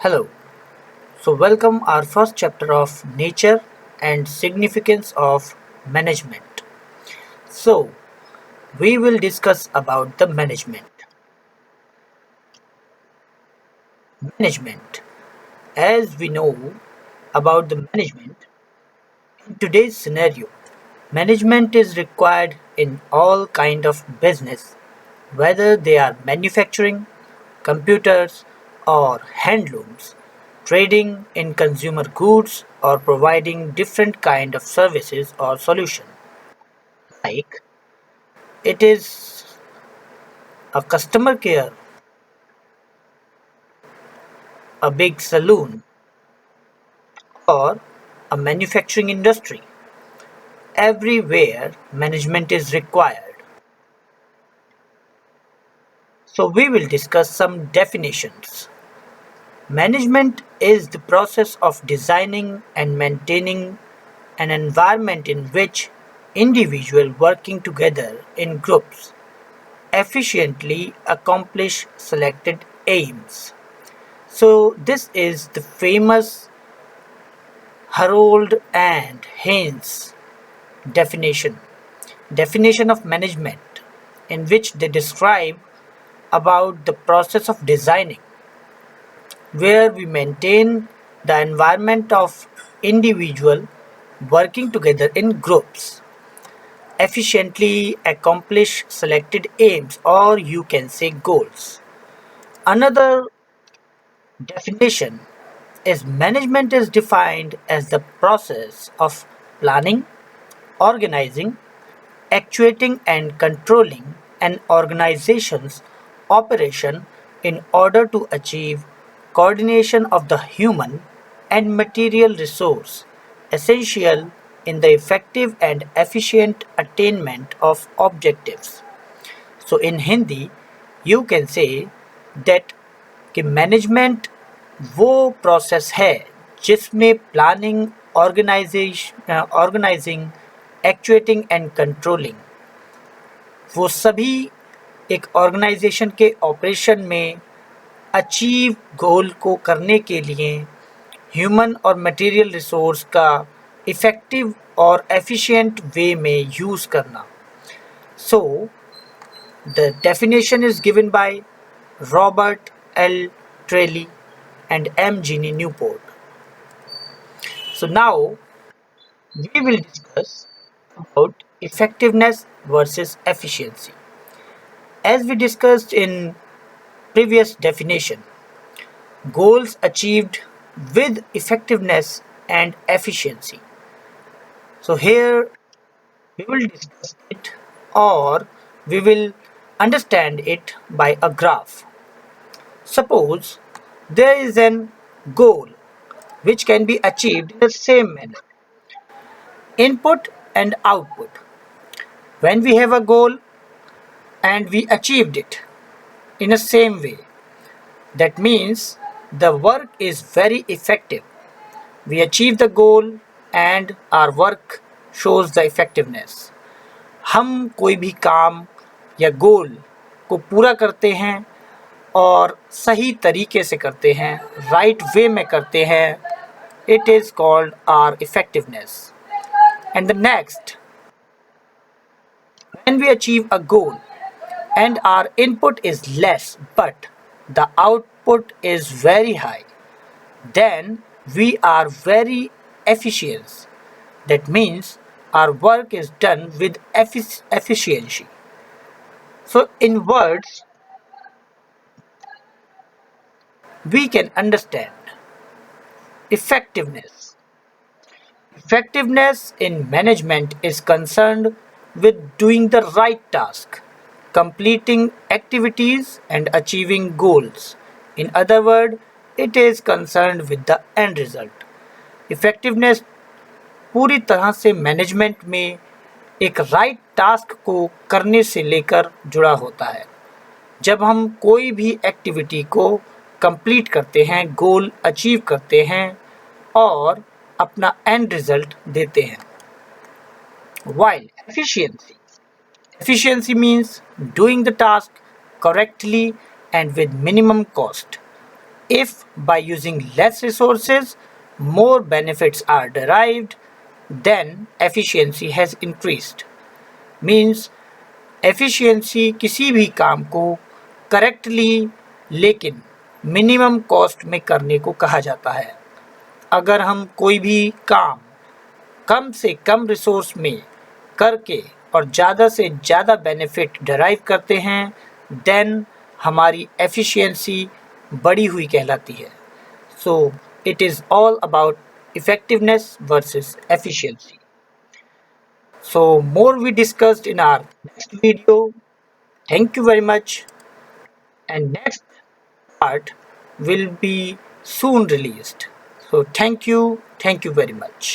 Hello. So welcome our first chapter of nature and significance of management. So we will discuss about the management. Management. As we know about the management in today's scenario, management is required in all kind of business, whether they are manufacturing, computers or handlooms, trading in consumer goods or providing different kind of services or solution. Like it is a customer care, a big saloon or a manufacturing industry. Everywhere management is required. So we will discuss some definitions. Management is the process of designing and maintaining an environment in which individuals working together in groups efficiently accomplish selected aims. So this is the famous Harold and Haynes definition definition of management, in which they describe about the process of designing where we maintain the environment of individual working together in groups efficiently accomplish selected aims, or you can say goals. Another definition is management is defined as the process of planning, organizing, actuating and controlling an organization's operation in order to achieve coordination of the human and material resource essential in the effective and efficient attainment of objectives. So in Hindi you can say that कि management वो process है जिसमें planning, organising, actuating and controlling वो सभी एक organisation के operation में achieve गोल को करने के लिए ह्यूमन और मटेरियल रिसोर्स का इफ़ेक्टिव और एफिशिएंट वे में यूज़ करना. So the definition is given by Robert L. Trelly and M. Ginny Newport. So now we will discuss about effectiveness versus efficiency. As we discussed in previous definition, goals achieved with effectiveness and efficiency. So here we will discuss it, or we will understand it by a graph. Suppose there is an goal which can be achieved in the same manner. Input and output. When we have a goal and we achieved it in the same way, that means the work is very effective. We achieve the goal and our work shows the effectiveness. हम कोई भी काम या गोल को पूरा करते हैं और सही तरीके से करते हैं, राइट वे में करते हैं, it is called our effectiveness. And the next, when we achieve a goal and our input is less but the output is very high, then we are very efficient. That means our work is done with efficiency. So in words, we can understand effectiveness. Effectiveness in management is concerned with doing the right task, completing activities and achieving goals. In other words, it is concerned with the end result. Effectiveness पूरी तरह से management में एक right task को करने से लेकर जुड़ा होता है. जब हम कोई भी एक्टिविटी को कंप्लीट करते हैं, गोल अचीव करते हैं और अपना एंड रिजल्ट देते हैं. While efficiency means doing the task correctly and with minimum cost. If by using less resources, more benefits are derived, then efficiency has increased. Means efficiency किसी भी काम को करेक्टली लेकिन मिनिमम कॉस्ट में करने को कहा जाता है. अगर हम कोई भी काम कम से कम रिसोर्स में करके और ज़्यादा से ज़्यादा बेनिफिट डराइव करते हैं, देन हमारी एफिशिएंसी बढ़ी हुई कहलाती है. So it is all about effectiveness versus efficiency. So more we discussed in our next video. Thank you very much, and next part will be soon released. So thank you very much.